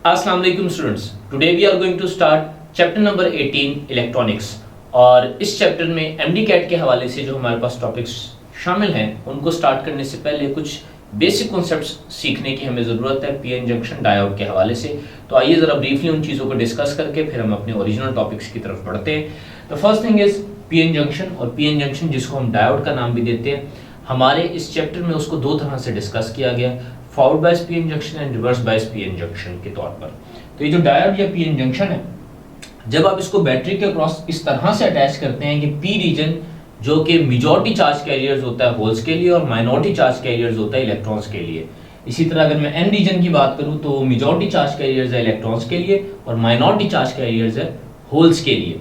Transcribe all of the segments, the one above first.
अस्सलाम वालेकुम students, today we are going to start chapter number 18 electronics. और इस चैप्टर में एमडी कैट के हवाले से जो हमारे पास टॉपिक्स शामिल हैं उनको स्टार्ट करने से पहले कुछ बेसिक कॉन्सेप्ट्स सीखने की हमें ज़रूरत है पीएन जंक्शन डायोड के हवाले से। तो आइए ज़रा ब्रीफली उन चीज़ों को डिस्कस करके फिर हम अपने ओरिजिनल टॉपिक्स की तरफ बढ़ते हैं। The first thing is PN junction. और पीएन जंक्शन जिसको हम डायोड का नाम भी देते हैं, हमारे इस चैप्टर में उसको दो तरह से डिस्कस किया गया, forward bias PN junction and reverse bias PN junction के तौर पर। तो ये जो डायोड या पीएन जंक्शन है, जब आप इसको बैटरी के क्रॉस इस तरह से अटैच करते हैं कि पी रीजन जो कि मेजॉरिटी चार्ज कैरियर्स होता है होल्स के लिए और माइनॉरिटी चार्ज कैरियर्स होता है इलेक्ट्रॉन्स के लिए। इसी तरह अगर मैं एन रीजन की बात करूं तो मेजॉरिटी चार्ज कैरियर्स है इलेक्ट्रॉन्स के लिए और माइनॉरिटी चार्ज कैरियर्स है होल्स के लिए।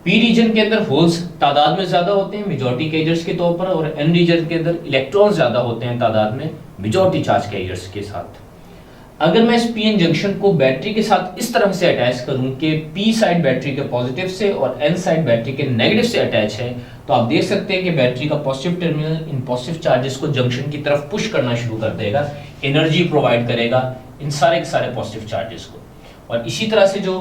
पी रीजन के अंदर होल्स तादाद में ज्यादा होते हैं मेजॉरिटी कैरियर्स के तौर पर, और एन रीजन के अंदर इलेक्ट्रॉन्स ज्यादा होते हैं तादाद में मेजॉरिटी चार्ज कैरियर्स के साथ। अगर मैं इस पीएन जंक्शन को बैटरी के साथ इस तरह से अटैच करूं कि पी साइड बैटरी के पॉजिटिव से और एन साइड बैटरी के नेगेटिव से अटैच है, तो आप देख सकते हैं कि बैटरी का positive terminal in positive charges को जंक्शन की तरफ पुश करना शुरू कर देगा, एनर्जी प्रोवाइड करेगा इन सारे के सारे पॉजिटिव चार्जेस को। और इसी तरह से जो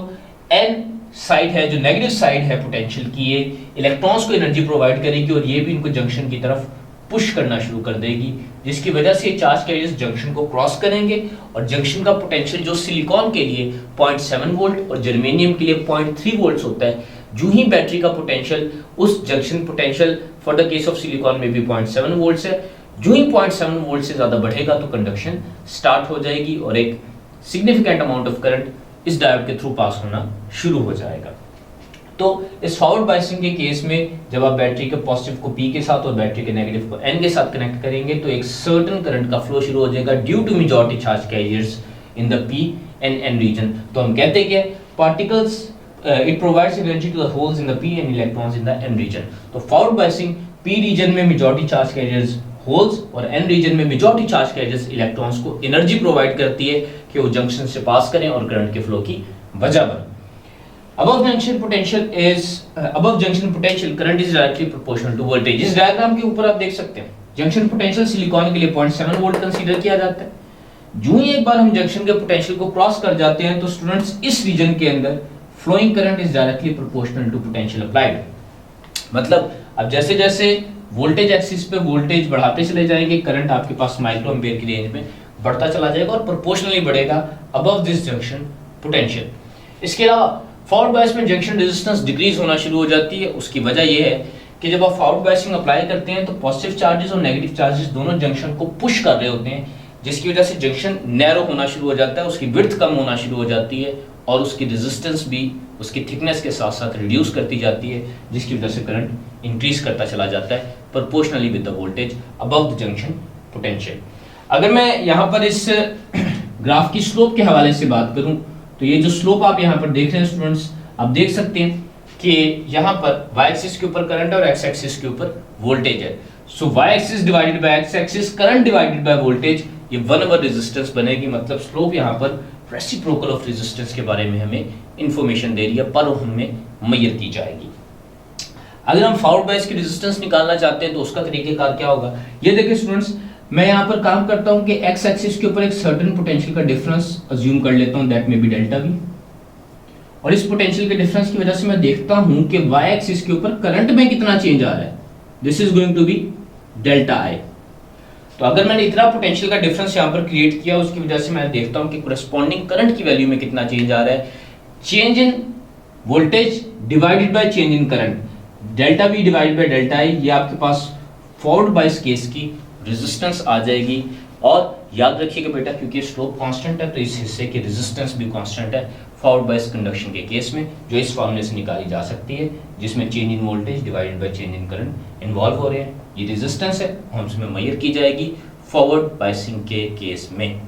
एन साइड है, जो नेगेटिव साइड है पोटेंशियल की, ये इलेक्ट्रॉन्स को एनर्जी प्रोवाइड करेगी और ये भी इनको जंक्शन की तरफ पुश करना शुरू कर देगी, जिसकी वजह से चार्ज कैरियर्स जंक्शन को क्रॉस करेंगे और जंक्शन का पोटेंशियल जो सिलिकॉन के लिए 0.7 वोल्ट और जर्मेनियम के लिए 0.3 वोल्ट्स होता है, जो ही बैटरी का पोटेंशियल उस junction potential for the case of silicon में भी 0.7 वोल्ट्स है, जो ही 0.7 वोल्ट से ज्यादा बढ़ेगा तो कंडक्शन स्टार्ट हो जाएगी और एक सिग्निफिकेंट अमाउंट ऑफ करंट इस डायोड के थ्रू पास होना शुरू हो जाएगा। तो इस फॉरवर्ड बायसिंग के केस में जब आप बैटरी के पॉजिटिव को पी के साथ और बैटरी के नेगेटिव को एन के साथ कनेक्ट करेंगे तो एक सर्टेन करंट का फ्लो शुरू हो जाएगा due to majority charge carriers in the P and N region. तो हम कहते हैं कि particles it provides energy to the holes in the P and electrons in the N region. तो फॉरवर्ड बायसिंग पी रीजन में majority charge carriers holes और N region में majority charge carriers electrons को एनर्जी प्रोवाइड करती है कि वो junction से पास करें और करंट के फ्लो की वजह बने। Above junction potential current is directly proportional to voltage। इस डायग्राम के ऊपर आप देख सकते हैं जंक्शन पोटेंशियल सिलिकॉन के लिए 0.7 वोल्ट कंसीडर किया जाता है। जो ही एक बार हम जंक्शन के पोटेंशियल को क्रॉस कर जाते हैं तो स्टूडेंट्स इस रीजन के अंदर flowing current is directly proportional to potential applied. मतलब अब जैसे जैसे वोल्टेज एक्सिस पे वोल्टेज बढ़ाते चले जाएंगे, करंट आपके पास माइक्रो एम्पियर की रेंज में बढ़ता चला जाएगा और प्रोपोर्शनली बढ़ेगा अबव दिस जंक्शन पोटेंशियल। इसके अलावा फॉरवर्ड बायस में जंक्शन रेजिस्टेंस डिक्रीज होना शुरू हो जाती है। उसकी वजह यह है कि जब आप फॉरवर्ड बायसिंग अप्लाई करते हैं तो पॉजिटिव चार्जेस और नेगेटिव चार्जेस दोनों जंक्शन को पुश कर रहे होते हैं, जिसकी वजह से जंक्शन नैरो होना शुरू हो जाता है, उसकी विड्थ कम होना शुरू हो जाती है और उसकी रेजिस्टेंस भी उसकी थिकनेस के साथ साथ रिड्यूस करती जाती है, जिसकी वजह से करंट इंक्रीज करता चला जाता है proportionally with the voltage above the junction potential. अगर मैं यहाँ पर इस ग्राफ की स्लोप के हवाले से बात करूँ तो ये जो स्लोप आप यहाँ पर देख रहे हैं स्टूडेंट्स, आप देख सकते हैं कि यहाँ पर y एक्सिस के ऊपर करंट और x एक्सिस के ऊपर वोल्टेज है। सो y axis divided by x axis current divided by voltage, ये 1/, रेजिस्टेंस बनेगी। मतलब स्लोप यहाँ पर रेसिप्रोकल ऑफ रेजिस्टेंस के बारे में हमें इंफॉर्मेशन दे रही है, पर हमें मैयर की जाएगी। अगर हम फॉरवर्ड बायस की रेजिस्टेंस निकालना चाहते हैं तो उसका तरीकेकार क्या होगा, ये देखिए स्टूडेंट्स, मैं यहाँ पर काम करता हूँ कि x एक्सिस के ऊपर एक सर्टेन पोटेंशियल का डिफरेंस अज्यूम कर लेता हूँ, that may be delta v, और इस पोटेंशियल के डिफरेंस की वजह से मैं देखता हूँ कि y एक्सिस के ऊपर करंट में कितना चेंज आ रहा है, this is going to be delta i। तो अगर मैंने इतना पोटेंशियल का डिफरेंस यहाँ पर क्रिएट किया, उसकी वजह से मैं देखता हूँ कि कोरेस्पॉन्डिंग करंट की वैल्यू में कितना चेंज आ रहा है। Change in voltage divided by change in current, delta v divided by delta i, ये आपके पास फॉरवर्ड बायस केस की रेजिस्टेंस आ जाएगी। और याद रखिएगा बेटा, क्योंकि स्लोप कांस्टेंट है तो इस हिस्से की रेजिस्टेंस भी कांस्टेंट है फॉरवर्ड बायस कंडक्शन के केस में, जो इस फॉर्मूले से निकाली जा सकती है, जिसमें change in voltage divided by change in current involve हो रहे हैं। ये रेजिस्टेंस है, हम उसमें मेजर की जाएगी फॉरवर्ड बायसिंग के केस में।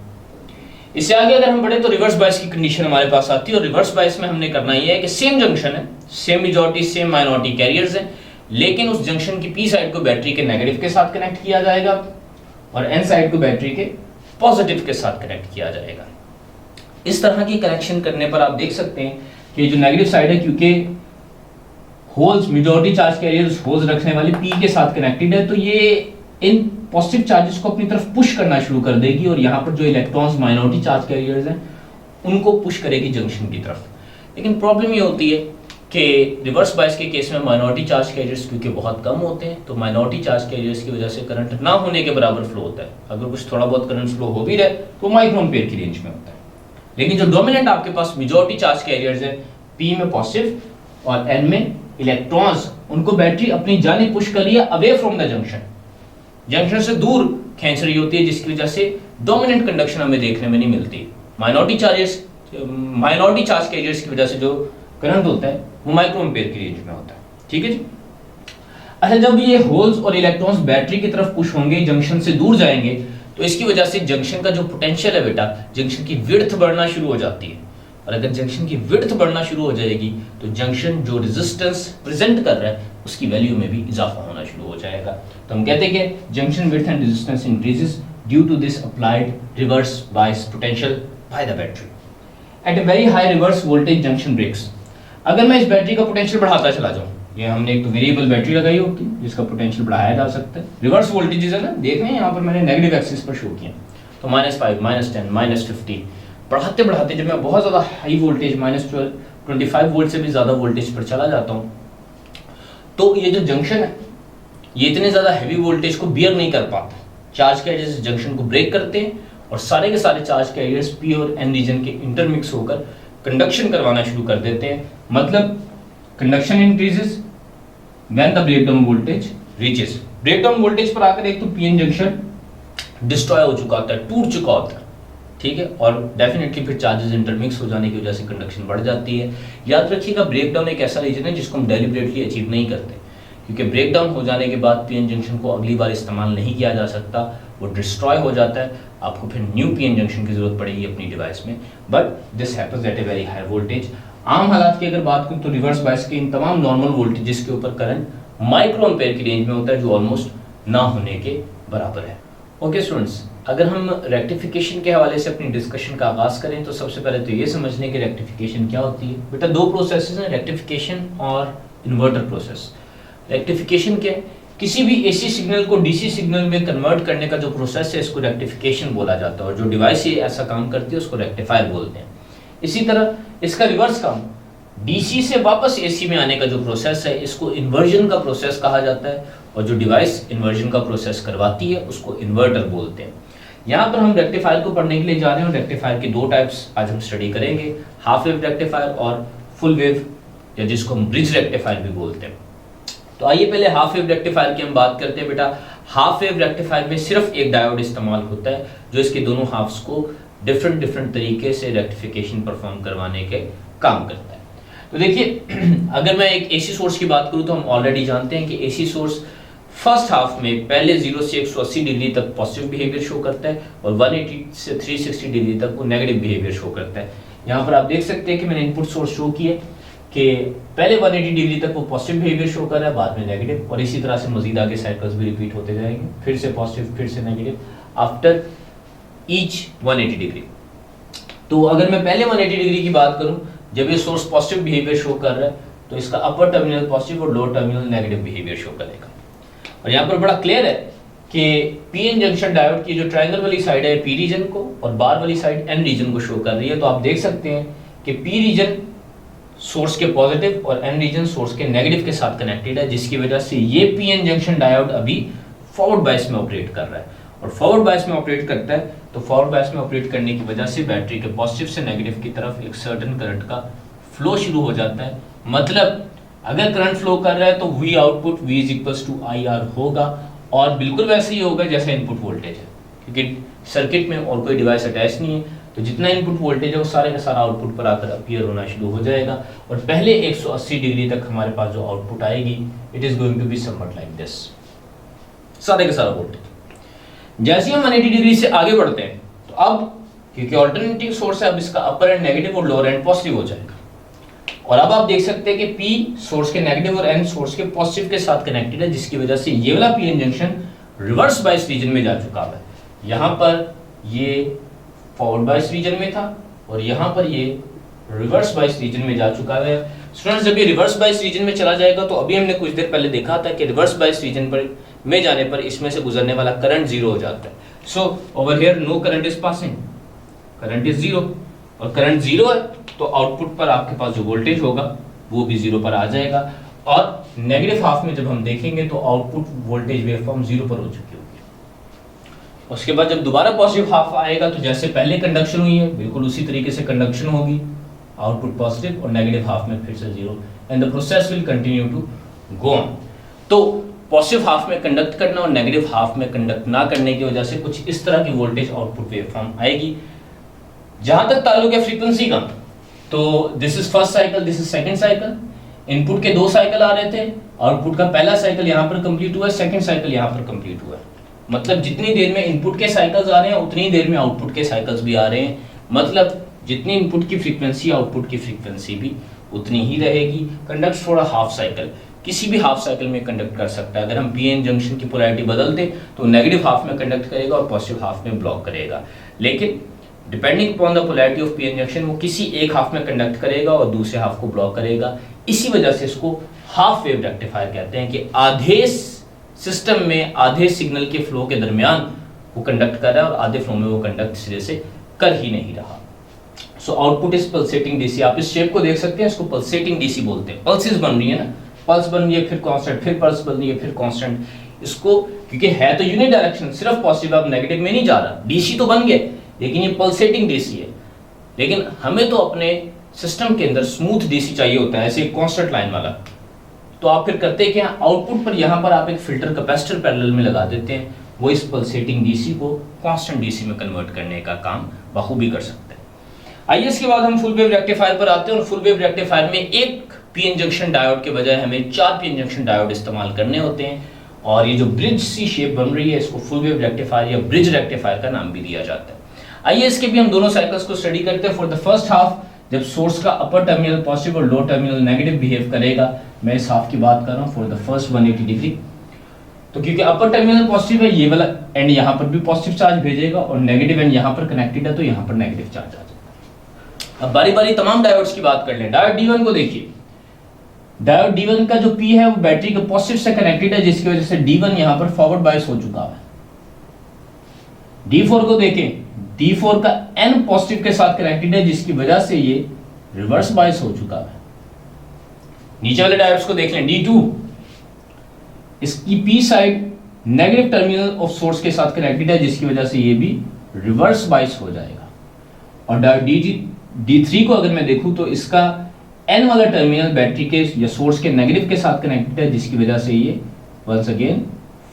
इससे आगे अगर हम बढ़े तो रिवर्स बायस की कंडीशन हमारे पास आती है। और रिवर्स बायस में हमने करना ये है कि सेम जंक्शन है, same majority same minority carriers है, लेकिन उस जंक्शन की पी साइड को बैटरी के नेगेटिव के साथ कनेक्ट किया जाएगा और एन साइड को बैटरी के पॉजिटिव के साथ कनेक्ट किया जाएगा। इस तरह की कनेक्शन करने पर आप देख सकते हैं कि जो नेगेटिव साइड है, क्योंकि holes majority charge carriers holes रखने वाली पी के साथ कनेक्टेड है, तो ये इन पॉजिटिव चार्जेस को अपनी तरफ पुश करना शुरू कर देगी और यहाँ पर जो इलेक्ट्रॉन्स माइनॉरिटी चार्ज कैरियर्स हैं उनको पुश करेगी जंक्शन की तरफ। लेकिन प्रॉब्लम ये होती है कि रिवर्स बायस के केस में माइनॉरिटी चार्ज कैरियर्स क्योंकि बहुत कम होते हैं, तो माइनॉरिटी चार्ज कैरियर्स की वजह से करंट ना होने के बराबर फ्लो होता है। अगर कुछ थोड़ा बहुत करंट फ्लो हो भी रहा है तो माइक्रो एम्पेयर की रेंज में होता है। लेकिन जो डोमिनेंट आपके पास मेजॉरिटी चार्ज कैरियर्स है, पी में पॉजिटिव और एन में इलेक्ट्रॉन्स, उनको बैटरी अपनी जानिब पुश कर लिया away from the junction, junction से दूर खींच रही होती है, जिसकी वजह से डोमिनेंट कंडक्शन हमें देखने में नहीं मिलती। माइनॉरिटी चार्ज कैरियर्स की वजह से जो करंट होता है वो माइक्रो एम्पेयर की रेंज में होता है। ठीक है जी। अच्छा, जब ये होल्स और इलेक्ट्रॉन्स बैटरी की तरफ पुश होंगे, जंक्शन से दूर जाएंगे, तो इसकी वजह से जंक्शन का जो पोटेंशियल है बेटा, जंक्शन की विड्थ बढ़ना शुरू हो जाती है। और अगर जंक्शन की विड्थ बढ़ना शुरू हो जाएगी तो जंक्शन जो रेजिस्टेंस प्रेजेंट कर रहा है उसकी वैल्यू में भी इजाफा होना शुरू हो जाएगा। तो हम कहते हैं कि junction width and resistance increases due to this applied reverse bias potential by the battery at a very high reverse voltage junction breaks. अगर मैं इस बैटरी का पोटेंशियल बढ़ाता चला जाऊं, ये हमने एक तो वेरिएबल बैटरी लगाई होती है जिसका पोटेंशियल बढ़ाया जा सकता है। रिवर्स वोल्टेजेस है ना, देख रहे हैं यहाँ पर मैंने नेगेटिव एक्सिस पर शो किया, तो -5, -10, -50 बढ़ाते बढ़ाते जब मैं बहुत ज़्यादा हाई वोल्टेज -25 वोल्ट से भी ज़्यादा वोल्टेज पर चला जाता हूँ, तो ये जो जंक्शन है ये इतने ज़्यादा हैवी वोल्टेज को बियर नहीं कर पाता। चार्ज कैरियर्स जंक्शन को ब्रेक करते हैं और सारे के सारे चार्ज कैरियर्स पी और एन रीजन के इंटरमिक्स होकर कंडक्शन करवाना शुरू कर देते हैं। मतलब conduction increases when the breakdown voltage reaches. Breakdown voltage पर आकर एक तो पीएन जंक्शन डिस्ट्रॉय हो चुका होता है, टूट चुका होता है, ठीक है, और डेफिनेटली फिर चार्जेस इंटरमिक्स हो जाने की वजह से कंडक्शन बढ़ जाती है। याद रखिएगा, ब्रेकडाउन एक ऐसा रीजन है जिसको हम डेलिबरेटली अचीव नहीं करते, क्योंकि ब्रेकडाउन हो जाने के बाद पीएन जंक्शन को अगली बार इस्तेमाल नहीं किया जा सकता, वो डिस्ट्रॉय हो जाता है, आपको फिर न्यू पीएन जंक्शन की जरूरत पड़ेगी अपनी डिवाइस में। But this happens at a very high voltage. आम हालात की अगर बात करूं तो रिवर्स बायस के इन तमाम नॉर्मल वोल्टेजेस के ऊपर करंट माइक्रो एम्पेयर की रेंज में होता है, जो ऑलमोस्ट ना होने के बराबर है। ओके स्टूडेंट्स, अगर हम रेक्टिफिकेशन के हवाले से अपनी डिस्कशन का आगाज करें तो सबसे पहले तो ये समझने की रेक्टिफिकेशन क्या होती है। बेटा दो प्रोसेसेस हैं, रेक्टिफिकेशन और इन्वर्टर प्रोसेस। रेक्टिफिकेशन क्या है? किसी भी एसी सिग्नल को डीसी सिग्नल में कन्वर्ट करने का जो प्रोसेस है इसको रेक्टिफिकेशन बोला जाता है, और जो डिवाइस ये ऐसा काम करती है उसको रेक्टिफायर बोलते हैं। इसी तरह इसका रिवर्स काम, डीसी से वापस एसी में आने का जो प्रोसेस है इसको इन्वर्जन का प्रोसेस कहा जाता है, और जो डिवाइस इन्वर्जन का प्रोसेस करवाती है उसको इन्वर्टर बोलते हैं। यहाँ पर हम रेक्टिफायर को पढ़ने के लिए जा रहे हैं। रेक्टिफायर की दो टाइप्स आज हम स्टडी करेंगे, हाफ वेव रेक्टिफायर और फुल वेव, या जिसको हम ब्रिज रेक्टिफायर भी बोलते हैं। तो आइए पहले हाफ वेव रेक्टिफायर की हम बात करते हैं। बेटा हाफ वेव रेक्टिफायर में सिर्फ एक डायोड इस्तेमाल होता है जो इसके दोनों हाफ्स को डिफरेंट तरीके से रेक्टिफिकेशन परफॉर्म करवाने के काम करता है। तो देखिए, अगर मैं एक एसी सोर्स की बात करूं तो हम ऑलरेडी जानते हैं कि एसी सोर्स फर्स्ट हाफ में पहले 0 से 180 डिग्री तक पॉजिटिव बिहेवियर शो करता है और 180 से 360 डिग्री तक वो नेगेटिव बिहेवियर शो करता है। यहाँ पर आप देख सकते हैं कि मैंने इनपुट सोर्स शो किया कि पहले 180 डिग्री तक वो पॉजिटिव बिहेवियर शो कर रहा है, बाद में नेगेटिव, और इसी तरह से मजीद आगे साइकिल्स भी रिपीट होते जाएंगे, फिर से पॉजिटिव, फिर से नेगेटिव आफ्टर ईच 180 डिग्री। तो अगर मैं पहले 180 डिग्री की बात करूं, जब ये सोर्स पॉजिटिव बिहेवियर शो कर रहा है तो इसका अपर टर्मिनल पॉजिटिव और lower terminal negative behaviour show करेगा। और यहाँ पर बड़ा क्लियर है कि पीएन जंक्शन डायोड की जो ट्रायंगल वाली साइड है पी रीजन को और बार वाली साइड एन रीजन को शो कर रही है। तो आप देख सकते हैं कि पी रीजन सोर्स के पॉजिटिव और एन रीजन सोर्स के नेगेटिव के साथ कनेक्टेड है, जिसकी वजह से ये पीएन जंक्शन डायोड अभी फॉरवर्ड बायस में ऑपरेट कर रहा है। और फॉरवर्ड बायस में ऑपरेट करता है तो फॉरवर्ड बायस में ऑपरेट करने की वजह से बैटरी के पॉजिटिव से नेगेटिव की तरफ एक सर्टेन करंट का फ्लो शुरू हो जाता है। मतलब अगर करंट फ्लो कर रहा है तो V आउटपुट V = IR होगा, और बिल्कुल वैसे ही होगा जैसा इनपुट वोल्टेज है, क्योंकि सर्किट में और कोई डिवाइस अटैच नहीं है, तो जितना इनपुट वोल्टेज है वो सारे का सारा आउटपुट पर आकर अपीयर होना शुरू हो जाएगा। और पहले 180 डिग्री तक हमारे पास जो आउटपुट आएगी it is going to be something like this, सारे का सारा वोल्टेज। जैसे हम 180 डिग्री से आगे बढ़ते हैं तो अब क्योंकि ऑल्टरनेटिव सोर्स है, अब इसका अपर एंड नेगेटिव और लोअर एंड पॉजिटिव हो जाएगा। और अब आप देख सकते हैं कि P सोर्स के नेगेटिव और N सोर्स के पॉजिटिव के साथ कनेक्टेड है, जिसकी वजह से ये वाला PN junction reverse bias region में जा चुका है। यहाँ पर ये फॉरवर्ड बायस रीजन में था और यहाँ पर ये रिवर्स बायस रीजन में जा चुका है। स्टूडेंट्स, जब ये रिवर्स बायस रीजन में चला जाएगा तो अभी हमने कुछ देर पहले देखा था कि रिवर्स बायस रीजन पर में जाने पर इसमें से गुजरने वाला करंट 0 हो जाता है। So over here no current is passing, current is 0। और करंट 0 है तो आउटपुट पर आपके पास जो वोल्टेज होगा वो भी 0 पर आ जाएगा। और नेगेटिव हाफ में जब हम देखेंगे तो आउटपुट वोल्टेज वेवफॉर्म 0 पर हो चुकी होगी। उसके बाद जब दोबारा पॉजिटिव हाफ आएगा तो जैसे पहले कंडक्शन हुई है बिल्कुल उसी तरीके से कंडक्शन होगी, आउटपुट पॉजिटिव और नेगेटिव हाफ में फिर से 0 and the process will continue to go on. तो पॉजिटिव हाफ में कंडक्ट करना और नेगेटिव हाफ में कंडक्ट ना करने की वजह से कुछ इस तरह की वोल्टेज आउटपुट वेवफॉर्म आएगी। जहां तक ताल्लुक है फ्रीक्वेंसी का, तो this is first cycle, this is second cycle. Input के 2 साइकिल आ रहे थे, आउटपुट का पहला साइकिल यहां पर कंप्लीट हुआ है, सेकंड साइकिल यहां पर कंप्लीट हुआ है। मतलब जितनी देर में इनपुट के साइकिल्स आ रहे हैं उतनी देर में आउटपुट के साइकिल्स भी आ रहे हैं। मतलब जितनी इनपुट की फ्रीक्वेंसी आउटपुट की फ्रीक्वेंसी भी उतनी ही रहेगी। Conduct for a half cycle, किसी भी हाफ साइकिल में कंडक्ट कर सकता है। अगर हम पीएन जंक्शन की पोलैरिटी बदल दें तो नेगेटिव हाफ में कंडक्ट करेगा और पॉजिटिव हाफ में ब्लॉक करेगा। लेकिन depending upon the polarity of PN junction वो किसी एक हाफ में कंडक्ट करेगा और दूसरे हाफ को ब्लॉक करेगा। इसी वजह से इसको हाफ वेव रेक्टिफायर कहते हैं कि आधे सिस्टम में आधे सिग्नल के फ्लो के दरमियान वो कंडक्ट कर रहा है और आधे फ्लो में वो कंडक्ट सिरे से कर ही नहीं रहा। So output is pulsating DC. आप इस शेप को देख सकते हैं, इसको पल्सेटिंग डीसी बोलते हैं। पल्सेस बन रही है ना, पल्स बन रही है फिर कांस्टेंट, फिर पल्स बन रही है फिर कांस्टेंट। इसको क्योंकि है तो यूनिट डायरेक्शन, सिर्फ पॉजिटिव अब नेगेटिव में नहीं जा रहा, डीसी तो बन गए लेकिन ये पल्सेटिंग डीसी है। लेकिन हमें तो अपने सिस्टम के अंदर स्मूथ डीसी चाहिए होता है, ऐसे कांस्टेंट लाइन वाला। तो आप फिर करते क्या, आउटपुट पर यहाँ पर आप एक फिल्टर कैपेसिटर पैरेलल में लगा देते हैं, वो इस पल्सेटिंग डीसी को कांस्टेंट डीसी में कन्वर्ट करने का काम बखूबी कर सकते हैं। आइए इसके बाद हम फुल वेव रेक्टिफायर पर आते हैं। और फुल वेव रेक्टिफायर में एक पीएन जंक्शन डायोड के बजाय हमें 4 पीएन जंक्शन डायोड इस्तेमाल करने होते हैं। और ये जो ब्रिज सी शेप बन रही है इसको फुल वेव रेक्टिफायर या ब्रिज रेक्टिफायर का नाम भी दिया जाता है। आइए इसके भी हम दोनों साइकिल्स को स्टडी करते हैं। फॉर द फर्स्ट हाफ जब सोर्स का अपर टर्मिनल पॉजिटिव और लो टर्मिनल नेगेटिव बिहेव करेगा, मैं इस हाफ की बात कर रहा हूँ फॉर द फर्स्ट 180 डिग्री। तो क्योंकि अपर टर्मिनल पॉजिटिव है, ये वाला एंड यहाँ पर भी पॉजिटिव चार्ज भेजेगा और नेगेटिव एंड यहाँ पर कनेक्टेड है तो यहाँ पर नेगेटिव चार्ज आ जाएगा। अब बारी बारी तमाम डायोड्स की बात कर लें। डायोड D1 को देखिए, डायोड D1 का जो P है वो बैटरी के पॉजिटिव से कनेक्टेड है, जिसकी वजह से D1 यहाँ पर फॉरवर्ड बायस हो चुका है। D4 को देखें, D4 का N पॉजिटिव के साथ कनेक्टेड है, जिसकी वजह से ये रिवर्स बायस हो चुका है। नीचे वाले डायोड्स को देख लें, D2 इसकी P side negative terminal of source के साथ कनेक्टेड है, जिसकी वजह से ये भी रिवर्स बायस हो जाएगा। और डायोड D3 को अगर मैं देखूं तो इसका N वाला टर्मिनल बैटरी के या सोर्स के नेगेटिव के साथ कनेक्टेड है, जिसकी वजह से ये वंस अगेन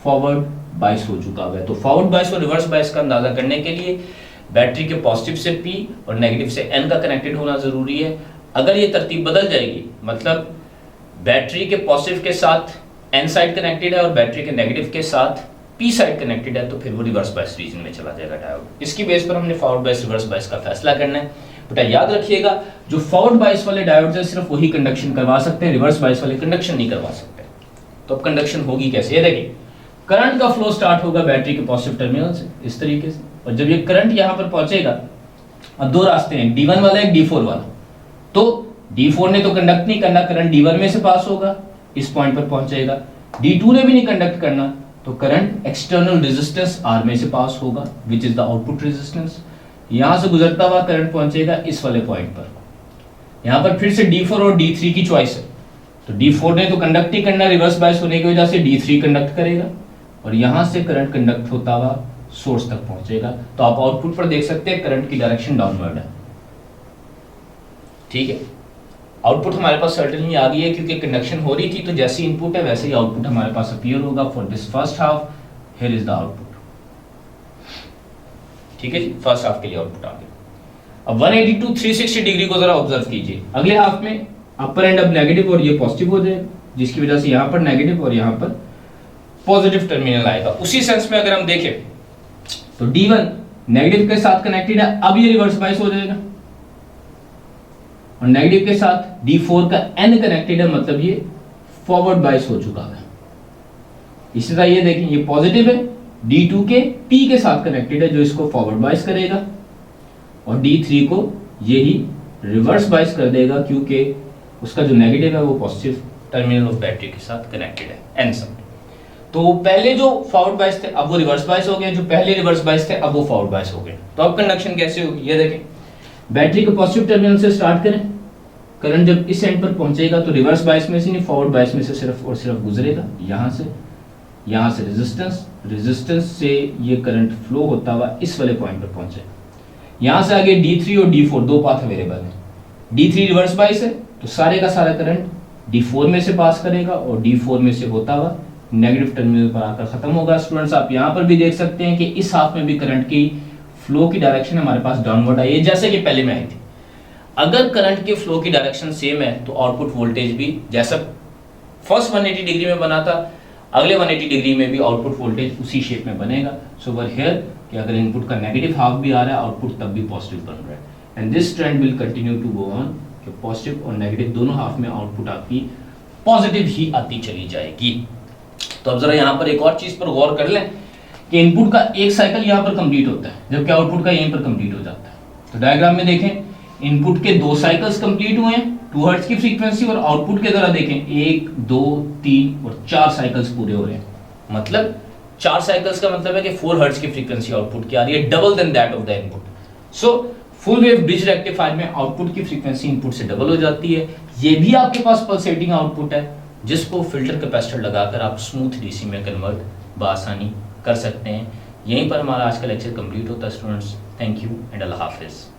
फॉरवर्ड बायस हो चुका है। तो फॉरवर्ड बायस और रिवर्स बायस का अंदाजा करने के लिए बैटरी के पॉजिटिव से P और नेगेटिव से N का कनेक्टेड होना जरूरी है। अगर ये तरतीब बदल जाएगी, मतलब बैटरी के पॉजिटिव के साथ N साइड कनेक्टेड है और बैटरी के नेगेटिव के साथ P साइड कनेक्टेड है, तो फिर वो रिवर्स बायस रीजन में चला जाएगा डायोड। इसकी बेस पर हमने फॉरवर्ड बायस रिवर्स बायस का फैसला करना है। बेटा याद रखिएगा, जो फॉरवर्ड बायस वाले डायोड्स हैं सिर्फ वही कंडक्शन करवा सकते हैं, रिवर्स बायस वाले कंडक्शन नहीं करवा सकते। तो अब कंडक्शन होगी कैसे, ये देखिए करंट का फ्लो स्टार्ट होगा बैटरी के पॉजिटिव टर्मिनल से इस तरीके से, और जब ये करंट यहाँ पर पहुंचेगा, अब 2 रास्ते हैं, D1 वाला एक D4 वाला। तो D4 ने तो कंडक्ट नहीं करना, करंट D1 में से पास होगा, इस पॉइंट पर पहुंचेगा। D2 ने भी नहीं कंडक्ट करना, तो करंट एक्सटर्नल रेजिस्टेंस R में से पास होगा, which is the output resistance. यहां से गुजरता हुआ करंट पहुंचेगा इस वाले पॉइंट पर। यहां पर फिर से D4 और D3 की चॉइस है, तो D4 ने तो कंडक्ट ही करना, रिवर्स बायस होने की वजह से D3 कंडक्ट करेगा, और यहां से करंट कंडक्ट होता हुआ सोर्स तक पहुंचेगा। तो आप आउटपुट पर देख सकते हैं करंट की डायरेक्शन डाउनवर्ड है। ठीक है, आउटपुट हमारे पास सर्टेनली आ गई है क्योंकि कंडक्शन हो रही थी, तो जैसे इनपुट है वैसे ही आउटपुट हमारे पास अपीयर होगा। For this first half here is the output. ठीक है जी, फर्स्ट हाफ के लिए आउटपुट आ गया। अब 180 टू 360 डिग्री को जरा ऑब्जर्व कीजिए। अगले हाफ में अपर एंड अब नेगेटिव और ये पॉजिटिव हो जाएगा, जिसकी वजह से यहाँ पर नेगेटिव और यहाँ पर पॉजिटिव टर्मिनल आएगा। उसी सेंस में अगर हम देखें तो D1 नेगेटिव के साथ कनेक्टेड है, अब ये रिवर्स बायस हो जाएगा, और नेगेटिव के साथ D4 का N कनेक्टेड है, मतलब ये फॉरवर्ड बायस हो चुका है। इसी तरह ये देखें, ये पॉजिटिव है, D2 के P के साथ कनेक्टेड है जो इसको फॉरवर्ड बायस करेगा, और D3 को यही रिवर्स बायस कर देगा क्योंकि उसका जो नेगेटिव है वो पॉजिटिव टर्मिनल ऑफ बैटरी के साथ कनेक्टेड है। N सब तो पहले जो फॉरवर्ड बायस थे अब वो रिवर्स बायस हो गए, जो पहले रिवर्स बायस थे अब वो फॉरवर्ड बायस हो गए। तो अब कंडक्शन कैसे होगी, ये देखें बैटरी के पॉजिटिव टर्मिनल से स्टार्ट करें, करंट जब इस एंड पर पहुंचेगा तो रिवर्स बायस में से नहीं, फॉरवर्ड बायस में से सिर्फ और सिर्फ गुजरेगा। यहाँ से रेजिस्टेंस से ये करंट फ्लो होता हुआ इस वाले पॉइंट पर पहुंचेगा। यहाँ से आगे D3 और D4 दो पाथ अवेलेबल हैं। D3 रिवर्स बायस है तो सारे का सारा करंट D4 में से पास करेगा और D4 में से होता हुआ नेगेटिव टर्मिनल पर आकर खत्म होगा। स्टूडेंट्स आप यहाँ पर भी देख सकते हैं कि इस हाफ में भी करंट की फ्लो की डायरेक्शन हमारे पास डाउनवर्ड आई है, जैसे कि पहले में आई थी। अगर करंट के फ्लो की डायरेक्शन सेम है तो आउटपुट वोल्टेज भी जैसा फर्स्ट 180 डिग्री में बना था, अगले 180 डिग्री में भी आउटपुट वोल्टेज उसी शेप में बनेगा। सो ओवर हियर कि अगर इनपुट का नेगेटिव हाफ भी आ रहा है, आउटपुट तब भी पॉजिटिव बन रहा है। And this trend will continue to go on कि पॉजिटिव और नेगेटिव दोनों हाफ में आउटपुट आपकी पॉजिटिव ही आती चली जाएगी। तो अब जरा यहाँ पर एक और चीज पर गौर कर लें कि इनपुट का एक साइकिल यहाँ पर कंप्लीट होता है जबकि आउटपुट का यहीं पर कंप्लीट हो जाता है। तो डायग्राम में देखें, इनपुट के 2 साइकिल्स कंप्लीट हुए हैं 2 हर्ट्ज की फ्रीक्वेंसी, और आउटपुट के जरा देखें 1 2 3 और 4 साइकिल्स पूरे हो रहे हैं। मतलब 4 साइकिल्स का मतलब है कि 4 हर्ट्ज की फ्रीक्वेंसी आउटपुट की आ रही है, double then that of the input. So full wave bridge rectifier में आउटपुट की फ्रीक्वेंसी इनपुट से डबल हो जाती है। ये भी आपके पास पल्सेटिंग आउटपुट है जिसको फिल्टर कैपेसिटर लगाकर आप स्मूथ डीसी में कन्वर्ट बआसानी कर सकते हैं। यहीं पर हमारा आज का लेक्चर कंप्लीट होता है स्टूडेंट्स। थैंक यू एंड अल्लाह हाफिज़।